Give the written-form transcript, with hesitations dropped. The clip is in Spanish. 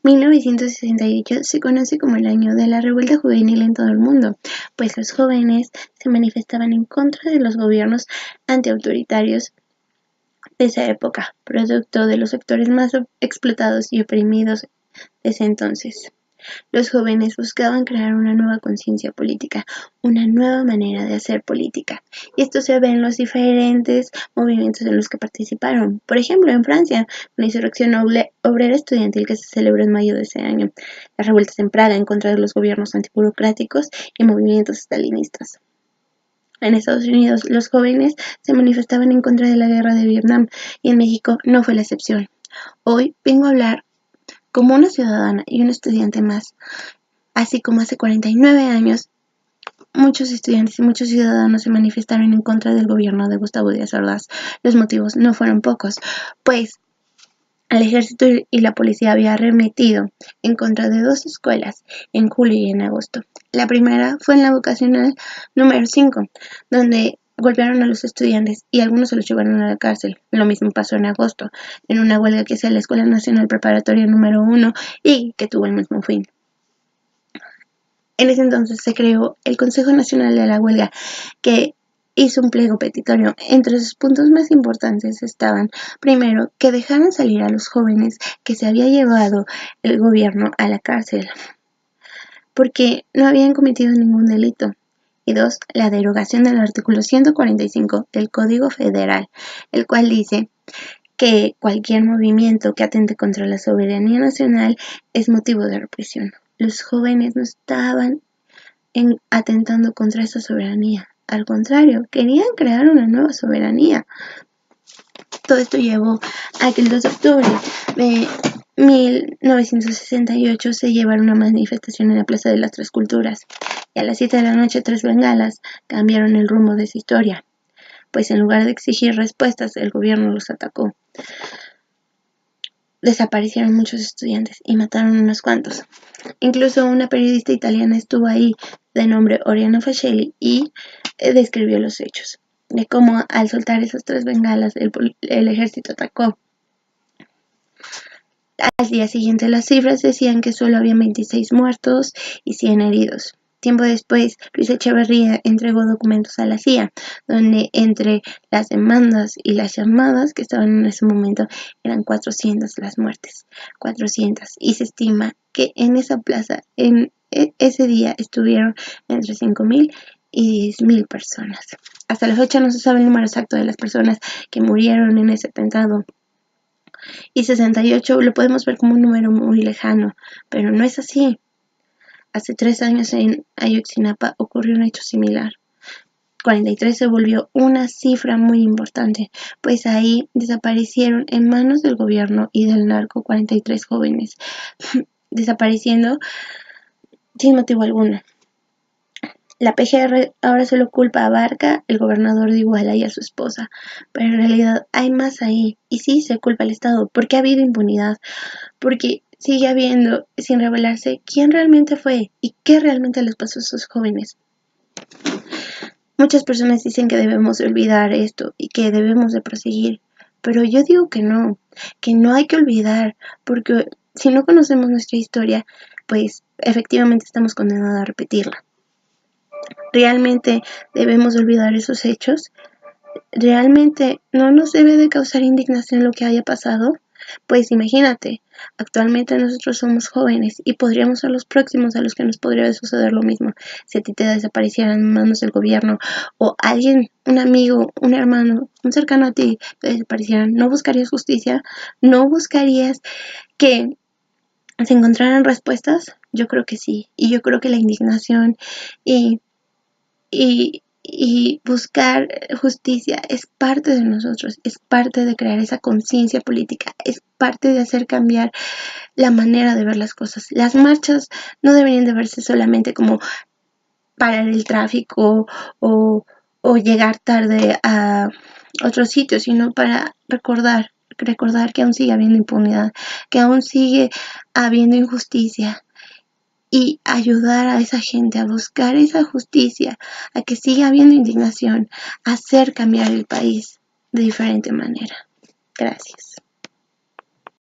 1968 se conoce como el año de la revuelta juvenil en todo el mundo, pues los jóvenes se manifestaban en contra de los gobiernos antiautoritarios de esa época, producto de los sectores más explotados y oprimidos de ese entonces. Los jóvenes buscaban crear una nueva conciencia política, una nueva manera de hacer política. Y esto se ve en los diferentes movimientos en los que participaron. Por ejemplo, en Francia, la insurrección obrera estudiantil que se celebró en mayo de ese año, las revueltas en Praga en contra de los gobiernos antiburocráticos y movimientos stalinistas. En Estados Unidos, los jóvenes se manifestaban en contra de la guerra de Vietnam y en México no fue la excepción. Hoy vengo a hablar como una ciudadana y un estudiante más, así como hace 49 años, muchos estudiantes y muchos ciudadanos se manifestaron en contra del gobierno de Gustavo Díaz Ordaz. Los motivos no fueron pocos, pues el ejército y la policía había arremetido en contra de 2 escuelas en julio y en agosto. La primera fue en la vocacional número 5, donde golpearon a los estudiantes y algunos se los llevaron a la cárcel. Lo mismo pasó en agosto, en una huelga que hacía la Escuela Nacional Preparatoria número 1 y que tuvo el mismo fin. En ese entonces se creó el Consejo Nacional de la Huelga, que hizo un pliego petitorio. Entre sus puntos más importantes estaban, primero, que dejaran salir a los jóvenes que se había llevado el gobierno a la cárcel, porque no habían cometido ningún delito. Y 2, la derogación del artículo 145 del Código Federal, el cual dice que cualquier movimiento que atente contra la soberanía nacional es motivo de represión. Los jóvenes no estaban atentando contra esa soberanía. Al contrario, querían crear una nueva soberanía. Todo esto llevó a que el 2 de octubre de 1968 se llevara una manifestación en la Plaza de las Tres Culturas. Y a las 7 de la noche, 3 bengalas cambiaron el rumbo de esa historia, pues en lugar de exigir respuestas, el gobierno los atacó. Desaparecieron muchos estudiantes y mataron unos cuantos. Incluso una periodista italiana estuvo ahí, de nombre Oriana Facelli, y describió los hechos, de cómo al soltar esas 3 bengalas el ejército atacó. Al día siguiente las cifras decían que solo había 26 muertos y 100 heridos. Tiempo después, Luis Echeverría entregó documentos a la CIA, donde entre las demandas y las llamadas que estaban en ese momento eran 400 las muertes, 400. Y se estima que en esa plaza, en ese día, estuvieron entre 5.000 y 10.000 personas. Hasta la fecha no se sabe el número exacto de las personas que murieron en ese atentado. Y 68 lo podemos ver como un número muy lejano, pero no es así. Hace 3 años en Ayotzinapa ocurrió un hecho similar. 43 se volvió una cifra muy importante, pues ahí desaparecieron en manos del gobierno y del narco 43 jóvenes, desapareciendo sin motivo alguno. La PGR ahora solo culpa a Barca, el gobernador de Iguala, y a su esposa, pero en realidad hay más ahí, y sí se culpa al Estado, porque ha habido impunidad, porque sigue habiendo, sin revelarse, quién realmente fue y qué realmente les pasó a esos jóvenes. Muchas personas dicen que debemos de olvidar esto y que debemos de proseguir, pero yo digo que no hay que olvidar, porque si no conocemos nuestra historia, pues efectivamente estamos condenados a repetirla. ¿Realmente debemos de olvidar esos hechos? ¿Realmente no nos debe de causar indignación lo que haya pasado? Pues imagínate, actualmente nosotros somos jóvenes y podríamos ser los próximos a los que nos podría suceder lo mismo. Si a ti te desaparecieran en manos del gobierno o alguien, un amigo, un hermano, un cercano a ti te desaparecieran, ¿no buscarías justicia? ¿No buscarías que se encontraran respuestas? Yo creo que sí, y yo creo que la indignación y buscar justicia es parte de nosotros, es parte de crear esa conciencia política, es parte de hacer cambiar la manera de ver las cosas. Las marchas no deberían de verse solamente como parar el tráfico o llegar tarde a otros sitios, sino para recordar que aún sigue habiendo impunidad, que aún sigue habiendo injusticia, y ayudar a esa gente a buscar esa justicia, a que siga habiendo indignación, a hacer cambiar el país de diferente manera. Gracias.